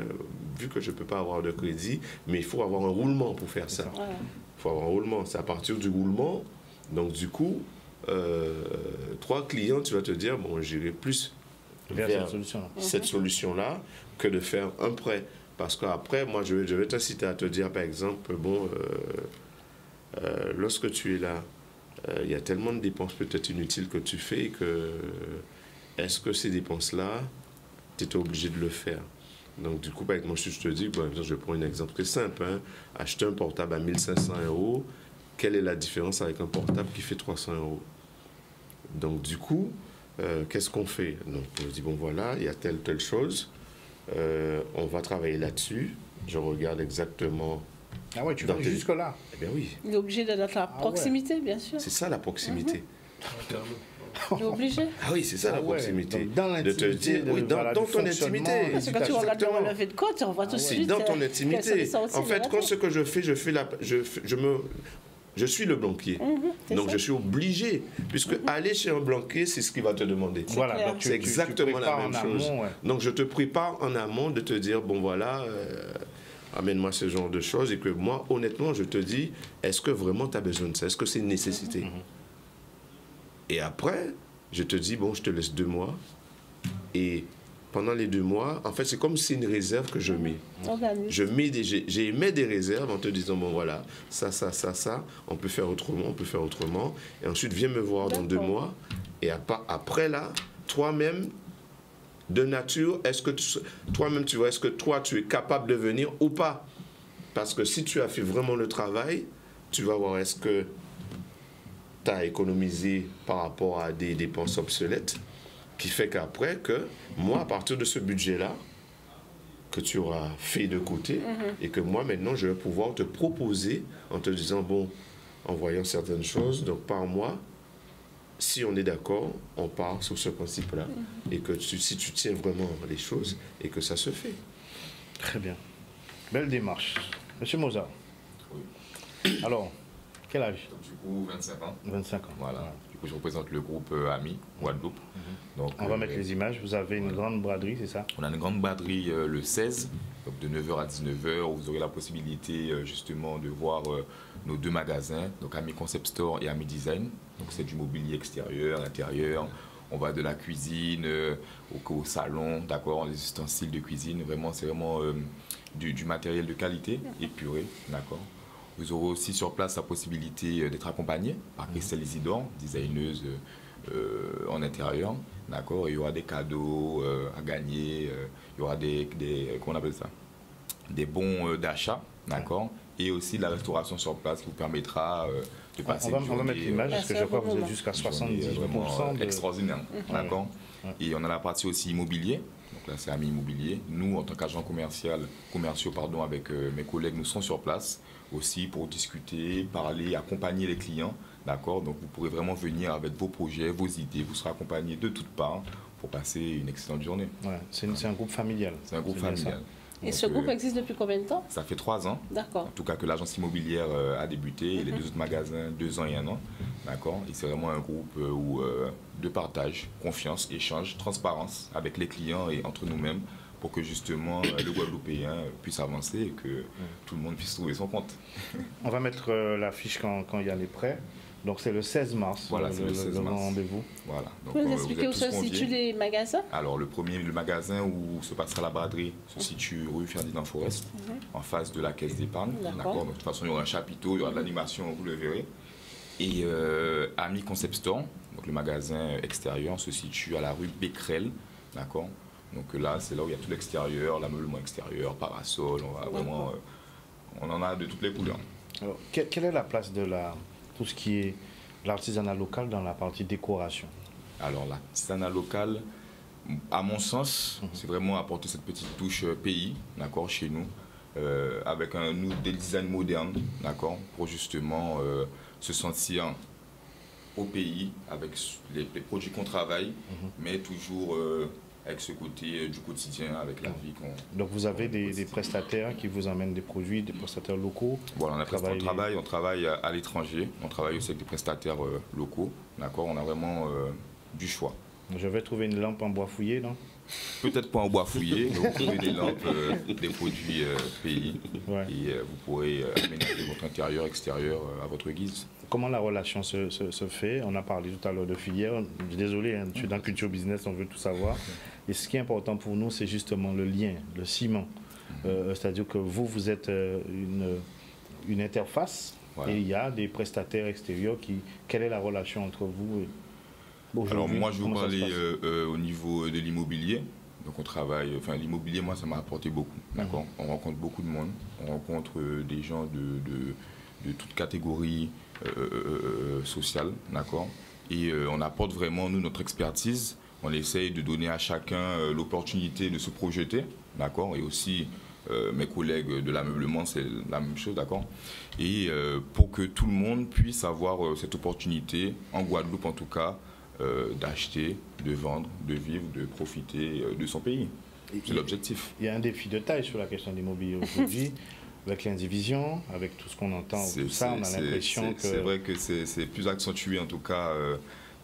vu que je ne peux pas avoir de crédit, mais il faut avoir un roulement pour faire ça. Il faut avoir un roulement. C'est à partir du roulement, donc du coup, 3 clients, tu vas te dire, bon, j'irai plus vers cette solution-là que de faire un prêt. Parce qu'après, moi, je vais t'inciter à te dire, par exemple, bon, lorsque tu es là, il y a tellement de dépenses peut-être inutiles que tu fais que est-ce que ces dépenses-là, tu es obligé de le faire? Donc, du coup, moi, je te dis, bon, je prends un exemple très simple. Acheter un portable à 1 500 €, quelle est la différence avec un portable qui fait 300 €? Donc, du coup, qu'est-ce qu'on fait? Donc, on dit, bon, voilà, il y a telle chose. On va travailler là-dessus. Je regarde exactement. Ah ouais, tu vas jusque-là? Eh bien oui. Il est obligé d'être à la proximité, bien sûr. C'est ça la proximité. Il est obligé. Ah oui, c'est ça la proximité. Dans l'intimité. Dans ton intimité. Parce que quand tu regardes le lever de côte, on voit tout de suite. Dans ton intimité. En fait, quand ce que je fais, Je suis le banquier. Donc je suis obligé, puisque aller chez un banquier, c'est ce qu'il va te demander. Voilà, c'est exactement la même chose. Amont, ouais. Donc je te prépare en amont de te dire, bon voilà, amène-moi ce genre de choses, et que moi, honnêtement, je te dis, est-ce que vraiment tu as besoin de ça? Est-ce que c'est une nécessité? Et après, je te dis, bon, je te laisse 2 mois, et pendant les 2 mois, en fait, c'est comme si c'est une réserve que je mets. J'ai mis des réserves en te disant, bon voilà, ça, on peut faire autrement, et ensuite viens me voir dans 2 mois, et après là, toi-même, de nature, est-ce que toi-même tu vois, est-ce que toi tu es capable de venir ou pas? Parce que si tu as fait vraiment le travail, tu vas voir est-ce que tu as économisé par rapport à des dépenses obsolètes, qui fait qu'après, que moi, à partir de ce budget-là, que tu auras fait de côté, et que moi, maintenant, je vais pouvoir te proposer en te disant, bon, en voyant certaines choses, donc par mois, si on est d'accord, on part sur ce principe-là, et que si tu tiens vraiment les choses, et que ça se fait. Très bien. Belle démarche. Monsieur Mozart. Oui. Alors, quel âge? Donc, du coup, 25 ans. 25 ans. Voilà. Ouais. Du coup, je représente le groupe AMI, Guadeloupe. Donc, on va mettre les images. Vous avez une grande braderie, c'est ça? On a une grande braderie le 16, donc de 9h à 19h, où vous aurez la possibilité justement de voir nos 2 magasins, donc AMI Concept Store et AMI Design. Donc c'est du mobilier extérieur, intérieur. On va de la cuisine au salon, d'accord, les ustensiles de cuisine. Vraiment, c'est vraiment du matériel de qualité, épuré, d'accord. Vous aurez aussi sur place la possibilité d'être accompagné par Christelle Isidore, designeuse en intérieur, d'accord. Il y aura des cadeaux à gagner, il y aura comment on appelle ça, des bons d'achat, d'accord, et aussi de la restauration sur place qui vous permettra de passer une journée. On va mettre l'image parce que je crois que vous êtes jusqu'à 70% extraordinaire, d'accord. Et on a la partie aussi immobilier. Donc là, c'est AMI Immobilier. Nous, en tant qu'agents commerciaux, avec mes collègues, nous sommes sur place aussi pour discuter, parler, accompagner les clients. D'accord. Donc vous pourrez vraiment venir avec vos projets, vos idées. Vous serez accompagné de toutes parts pour passer une excellente journée. Ouais, c'est un groupe familial. C'est un groupe familial. Et donc, ce groupe existe depuis combien de temps? Ça fait 3 ans. D'accord. En tout cas que l'agence immobilière a débuté. Et les 2 autres magasins, 2 ans et 1 an. D'accord. Et c'est vraiment un groupe de partage, confiance, échange, transparence avec les clients et entre nous-mêmes pour que justement le Guadeloupéen puisse avancer et que tout le monde puisse trouver son compte. On va mettre l'affiche quand il y a les prêts. Donc c'est le 16 mars, voilà, le rendez-vous. Voilà. Donc, vous expliquez où se situent les magasins? Alors le magasin où se passera la braderie se situe rue Ferdinand Forest, en face de la caisse d'épargne. D'accord. Donc de toute façon il y aura un chapiteau, il y aura de l'animation, vous le verrez. Et AMI Concept Store, donc le magasin extérieur, se situe à la rue Becquerel, d'accord. Donc là c'est là où il y a tout l'extérieur, l'ameublement extérieur, parasol, on en a de toutes les couleurs. Alors, quelle est la place de tout ce qui est l'artisanat local dans la partie décoration? Alors l'artisanat local, à mon sens, c'est vraiment apporter cette petite touche pays, d'accord, chez nous, avec des designs modernes, d'accord, pour justement se sentir au pays avec les produits qu'on travaille, mais toujours avec ce côté du quotidien, avec la vie qu'on... Donc vous avez des prestataires qui vous amènent des produits, des prestataires locaux? Voilà, on travaille à l'étranger, on travaille aussi avec des prestataires locaux, d'accord, on a vraiment du choix. Je vais trouver une lampe en bois fouillé, non? Peut-être pas en bois fouillé, mais vous trouvez des lampes, des produits pays, et vous pourrez aménager votre intérieur, extérieur à votre guise. Comment la relation se fait? On a parlé tout à l'heure de filière. Désolé, je suis dans Culture Business, on veut tout savoir. Et ce qui est important pour nous, c'est justement le lien, le ciment. C'est-à-dire que vous êtes une interface, et il y a des prestataires extérieurs quelle est la relation entre vous et... Alors moi, je vais vous parler au niveau de l'immobilier. Donc on travaille, l'immobilier, moi, ça m'a apporté beaucoup. D'accord. On rencontre beaucoup de monde, on rencontre des gens de toutes catégories sociales, d'accord. Et on apporte vraiment, nous, notre expertise. On essaye de donner à chacun l'opportunité de se projeter, d'accord. Et aussi, mes collègues de l'ameublement, c'est la même chose, d'accord. Et pour que tout le monde puisse avoir cette opportunité, en Guadeloupe en tout cas, d'acheter, de vendre, de vivre, de profiter de son pays. C'est l'objectif. Il y a un défi de taille sur la question de l'immobilier aujourd'hui. avec l'indivision, avec tout ce qu'on entend, tout ça, on a l'impression que... C'est vrai que c'est plus accentué, en tout cas,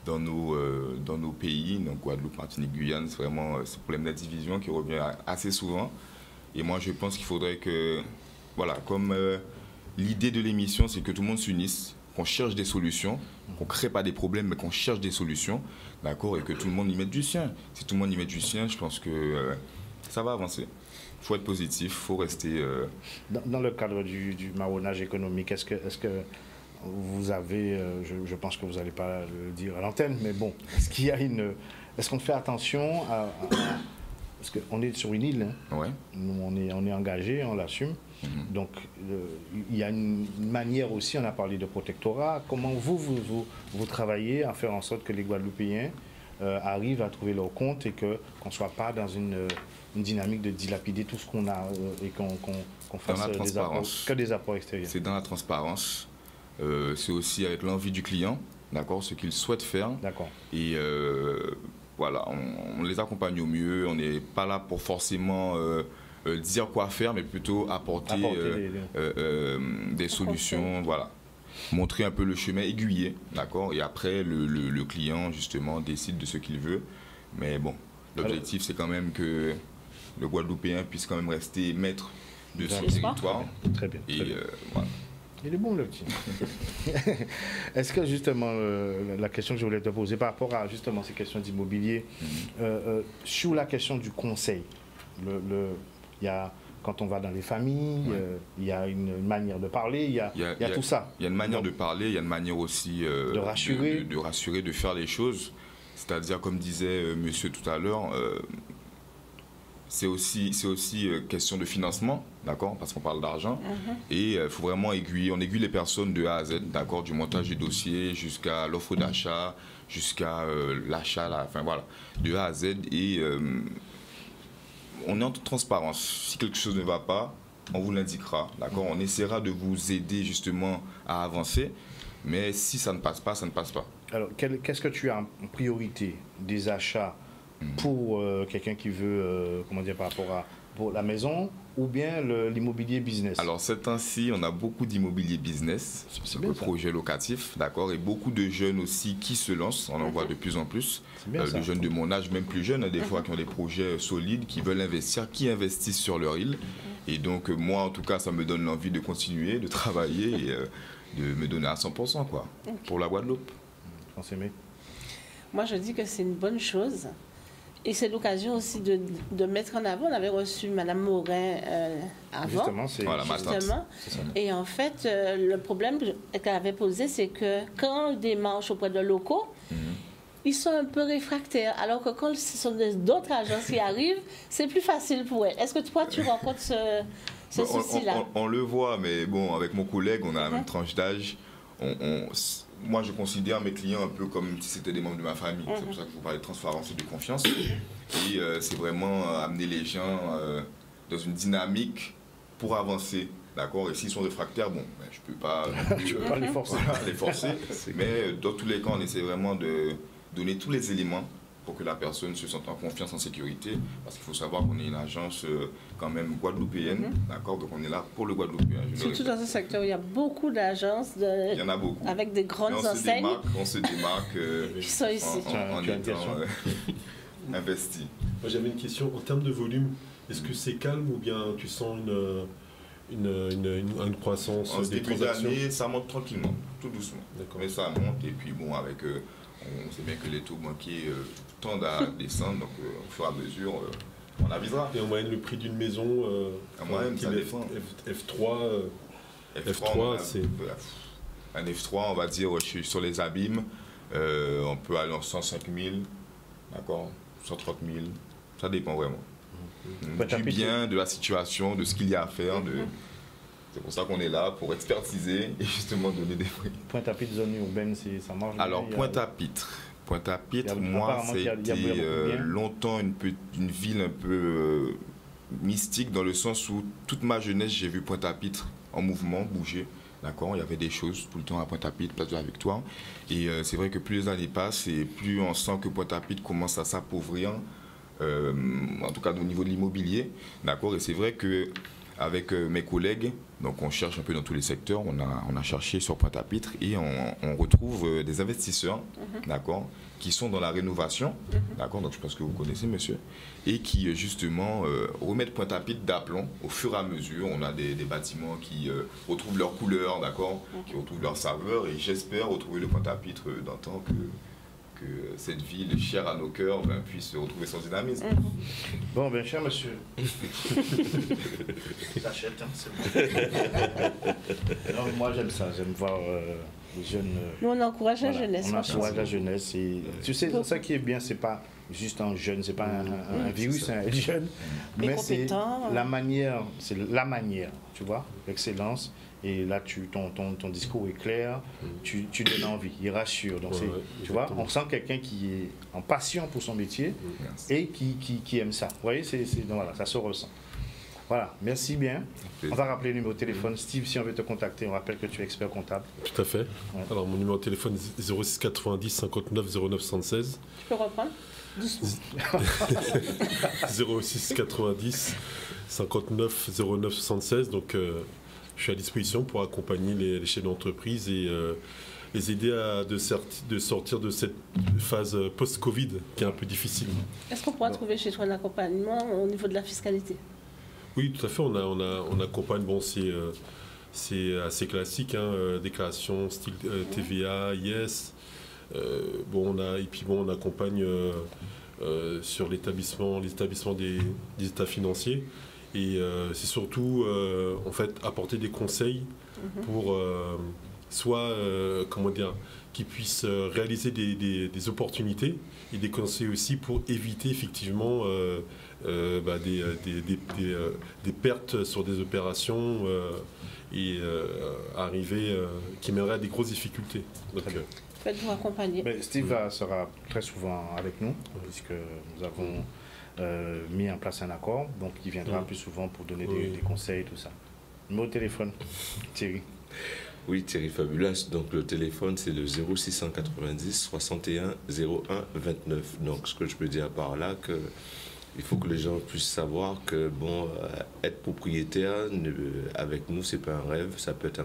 dans nos pays, donc Guadeloupe, Martinique, Guyane, c'est vraiment ce problème d'indivision qui revient assez souvent. Et moi, je pense qu'il faudrait que, voilà, comme l'idée de l'émission, c'est que tout le monde s'unisse, qu'on cherche des solutions, qu'on ne crée pas des problèmes, mais qu'on cherche des solutions, d'accord, et que tout le monde y mette du sien. Si tout le monde y met du sien, je pense que ça va avancer. Il faut être positif, il faut rester... Dans le cadre du marronnage économique, est-ce que vous avez, je pense que vous n'allez pas le dire à l'antenne, mais bon, est-ce qu'on fait attention parce qu'on est sur une île, hein. Ouais. Nous, on est engagé, on l'assume. Donc, il y a une manière aussi, on a parlé de protectorat. Comment vous travaillez à faire en sorte que les Guadeloupéens arrivent à trouver leur compte et qu'on ne soit pas dans une dynamique de dilapider tout ce qu'on a et qu'on fasse des apports extérieurs? C'est dans la transparence. C'est aussi avec l'envie du client, d'accord, ce qu'il souhaite faire. D'accord. Et voilà, on les accompagne au mieux. On n'est pas là pour forcément dire quoi faire, mais plutôt apporter des solutions, voilà. Montrer un peu le chemin, aiguiller, d'accord. Et après, le client, justement, décide de ce qu'il veut. Mais bon, l'objectif, c'est quand même que le Guadeloupéen puisse quand même rester maître de son territoire. Très bien. Et voilà. Il est bon, le petit. Est-ce que justement, la question que je voulais te poser par rapport à justement ces questions d'immobilier, sur la question du conseil, il y a, quand on va dans les familles, il y a une manière de parler, il y a tout ça. Il y a une manière de parler, il y a une manière aussi de rassurer. De rassurer, de faire les choses. C'est-à-dire, comme disait monsieur tout à l'heure, c'est aussi question de financement, d'accord, parce qu'on parle d'argent. Et il faut vraiment aiguiller, on aiguille les personnes de A à Z, d'accord, du montage du dossier jusqu'à l'offre d'achat, jusqu'à l'achat, enfin voilà, de A à Z. Et on est en toute transparence. Si quelque chose ne va pas, on vous l'indiquera, d'accord. On essaiera de vous aider justement à avancer, mais si ça ne passe pas, ça ne passe pas. Alors, qu'est-ce que tu as en priorité des achats pour quelqu'un qui veut, comment dire, par rapport à pour la maison ou bien l'immobilier business? Alors, ces temps-ci, on a beaucoup d'immobilier business, de projets locatifs, d'accord, et beaucoup de jeunes aussi qui se lancent, on en voit de plus en plus, de jeunes de mon âge, même plus jeunes, hein, des fois, qui ont des projets solides, qui veulent investir, qui investissent sur leur île. Et donc, moi, en tout cas, ça me donne l'envie de continuer, de travailler et de me donner à 100%, quoi, pour la Guadeloupe. Moi, je dis que c'est une bonne chose. Et c'est l'occasion aussi de mettre en avant. On avait reçu Mme Morin avant. Justement. Et en fait, le problème qu'elle avait posé, c'est que quand on démarche auprès de locaux, ils sont un peu réfractaires. Alors que quand ce sont d'autres agences qui arrivent, c'est plus facile pour elles. Est-ce que toi, tu rencontres ce souci-là? On le voit, mais bon, avec mon collègue, on a la même tranche d'âge. Moi, je considère mes clients un peu comme si c'était des membres de ma famille. C'est pour ça que je vous parle de transparence et de confiance. Et c'est vraiment amener les gens dans une dynamique pour avancer. D'accord? Et s'ils sont réfractaires, bon, ben, je ne peux pas, les forcer. Mais dans tous les cas, on essaie vraiment de donner tous les éléments pour que la personne se sente en confiance, en sécurité. Parce qu'il faut savoir qu'on est une agence quand même guadeloupéenne, d'accord? Donc on est là pour le Guadeloupéen. Surtout dans ce secteur, il y a beaucoup d'agences il y en a beaucoup. Avec des grandes enseignes. On se démarque qui sont ici. En étant investi. Moi j'avais une question, en termes de volume, est-ce que c'est calme ou bien tu sens une croissance en début d'année, ça monte tranquillement, tout doucement. Mais ça monte et puis bon, avec... on sait bien que les taux banquiers tendent à descendre, donc au fur et à mesure, on avisera. Et en moyenne, le prix d'une maison, en moyenne, ça dépend. F3, c'est... Un F3, on va dire, sur les abîmes, on peut aller en 105 000, d'accord, 130 000, ça dépend vraiment. Du bien, de la situation, de ce qu'il y a à faire, c'est pour ça qu'on est là, pour expertiser et justement donner des prix. Pointe-à-Pitre, zone urbaine, ça marche? Alors, Pointe-à-Pitre, moi, ça a été longtemps une ville un peu mystique, dans le sens où toute ma jeunesse, j'ai vu Pointe-à-Pitre en mouvement, bouger. D'accord, il y avait des choses tout le temps à Pointe-à-Pitre, place de la Victoire. Et c'est vrai que plus les années passent et plus on sent que Pointe-à-Pitre commence à s'appauvrir, en tout cas au niveau de l'immobilier. D'accord, et c'est vrai que avec mes collègues, donc on cherche un peu dans tous les secteurs, on a cherché sur Pointe-à-Pitre et on retrouve des investisseurs, d'accord, qui sont dans la rénovation, d'accord, donc je pense que vous connaissez monsieur, et qui justement remettent Pointe-à-Pitre d'aplomb au fur et à mesure. On a des bâtiments qui retrouvent leur couleur, d'accord, qui retrouvent leur saveur, et j'espère retrouver le Pointe-à-Pitre d'antan que cette ville chère à nos cœurs puisse retrouver son dynamisme. Bon, bien cher monsieur. J'achète, hein, c'est bon. Non, moi j'aime ça, j'aime voir les jeunes. Nous on encourage la jeunesse. On encourage la jeunesse. Et, tu sais, ça qui est bien, c'est pas juste un jeune, c'est pas un virus, un jeune, mais c'est la manière, tu vois, l'excellence. Et là, ton discours est clair, tu donnes envie, il rassure. Donc, tu vois, on sent quelqu'un qui est en passion pour son métier et qui aime ça. Vous voyez, voilà, ça se ressent. Voilà, merci bien. On va rappeler le numéro de téléphone. Steve, si on veut te contacter, on rappelle que tu es expert comptable. Tout à fait. Ouais. Alors, mon numéro de téléphone est 06 90 59 09 76. Je peux reprendre doucement. 06 90 59 09 76. Donc, je suis à disposition pour accompagner les chefs d'entreprise et les aider de sortir de cette phase post-Covid qui est un peu difficile. Est-ce qu'on pourra trouver chez toi un accompagnement au niveau de la fiscalité? Oui, tout à fait. On accompagne, bon, c'est assez classique, hein, déclaration style TVA, IS. On accompagne sur les établissements des états financiers. Et c'est surtout en fait apporter des conseils pour soit qu'ils puissent réaliser des opportunités et des conseils aussi pour éviter effectivement des pertes sur des opérations et arriver qui mèneraient à des grosses difficultés. Donc, faites-vous accompagner. Steve sera très souvent avec nous puisque nous avons mis en place un accord, donc il viendra plus souvent pour donner des conseils, tout ça. Numéro de téléphone, Thierry. Oui, Thierry Fabulas. Donc le téléphone, c'est le 0690 61 01 29. Donc ce que je peux dire par là, il faut que les gens puissent savoir que être propriétaire avec nous, c'est pas un rêve, ça peut être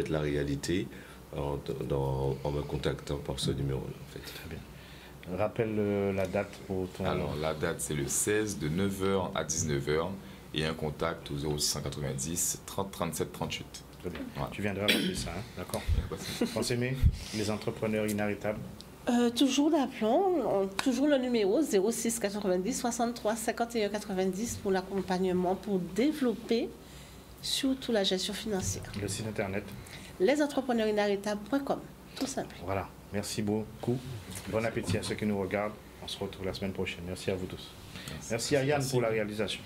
la réalité en me contactant par ce numéro. En fait. Très bien. Rappelle la date pour ton... Alors, la date, c'est le 16 de 9h à 19h et un contact au 0690 30 37 38. Très bien. Voilà. Tu viendras rappeler ça, hein? D'accord. Pensez-moi, les entrepreneurs inarrêtables. Toujours l'aplomb, toujours le numéro 06 90 63 51 90 pour l'accompagnement, pour développer surtout la gestion financière. Le site internet lesentrepreneurinarrêtables.com, tout simple. Voilà, merci beaucoup. Bon appétit à ceux qui nous regardent. On se retrouve la semaine prochaine. Merci à vous tous. Merci à Yann pour la réalisation.